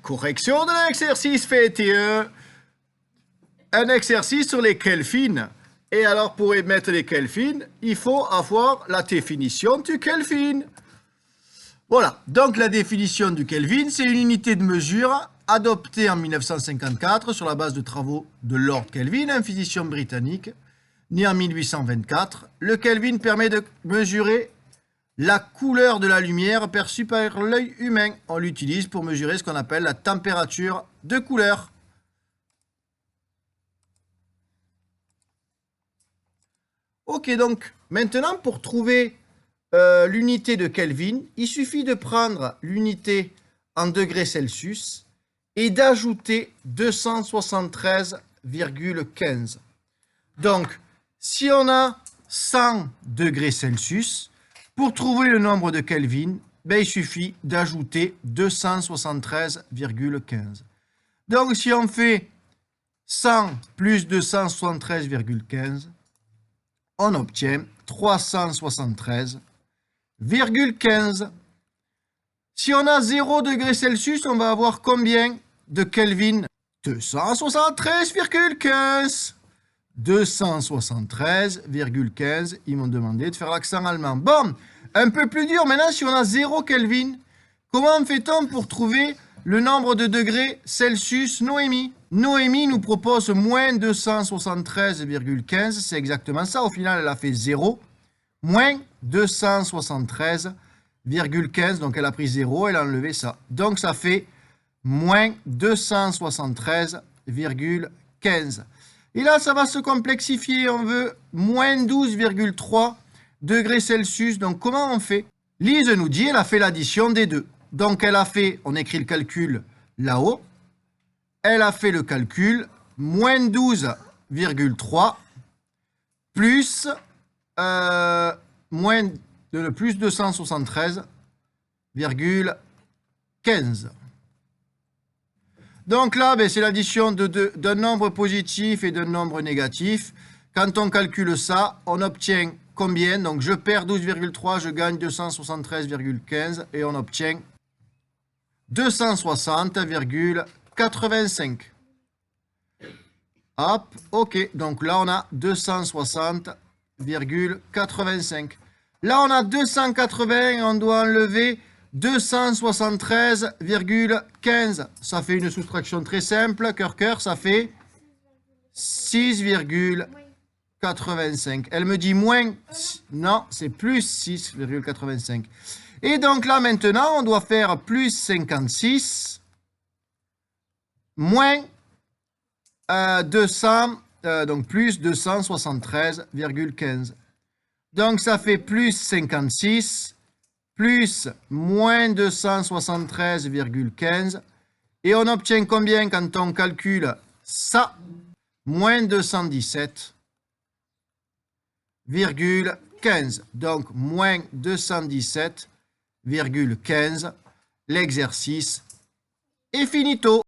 Correction de l'exercice FTE. Un exercice sur les Kelvin. Et alors, pour émettre les Kelvin, il faut avoir la définition du Kelvin. Voilà, donc la définition du Kelvin, c'est une unité de mesure adoptée en 1954 sur la base de travaux de Lord Kelvin, un physicien britannique, né en 1824. Le Kelvin permet de mesurer la couleur de la lumière perçue par l'œil humain. On l'utilise pour mesurer ce qu'on appelle la température de couleur. Ok, donc maintenant pour trouver l'unité de Kelvin, il suffit de prendre l'unité en degrés Celsius et d'ajouter 273,15. Donc, si on a 100 degrés Celsius, pour trouver le nombre de Kelvin, ben, il suffit d'ajouter 273,15. Donc, si on fait 100 plus 273,15, on obtient 373,15. Si on a 0 degrés Celsius, on va avoir combien de Kelvin? 273,15. 273,15. Ils m'ont demandé de faire l'accent allemand. Bon, un peu plus dur maintenant, si on a 0 Kelvin, comment fait-on pour trouver le nombre de degrés Celsius? Noémie nous propose moins 273,15. C'est exactement ça. Au final, elle a fait 0. Moins 273,15. Donc, elle a pris 0. Elle a enlevé ça. Donc, ça fait moins 273,15. Et là, ça va se complexifier. On veut moins 12,3 degrés Celsius. Donc, comment on fait? Lise nous dit, elle a fait l'addition des deux. Donc, elle a fait, on écrit le calcul là-haut. Elle a fait le calcul, moins 12,3 plus, plus 273,15. Donc là, ben, c'est l'addition d'un nombre positif et d'un nombre négatif. Quand on calcule ça, on obtient combien? Donc je perds 12,3, je gagne 273,15 et on obtient 260,85. Hop, ok. Donc là, on a 260,85. Là, on a 280, on doit enlever 273,15. Ça fait une soustraction très simple. Cœur, ça fait 6,85. Elle me dit moins. Non, c'est plus 6,85. Et donc là, maintenant, on doit faire plus 56 moins 200, donc plus 273,15. Donc, ça fait plus 56 plus moins 273,15. Et on obtient combien quand on calcule ça? Moins 217,15. Donc, moins 217,15. L'exercice est finito.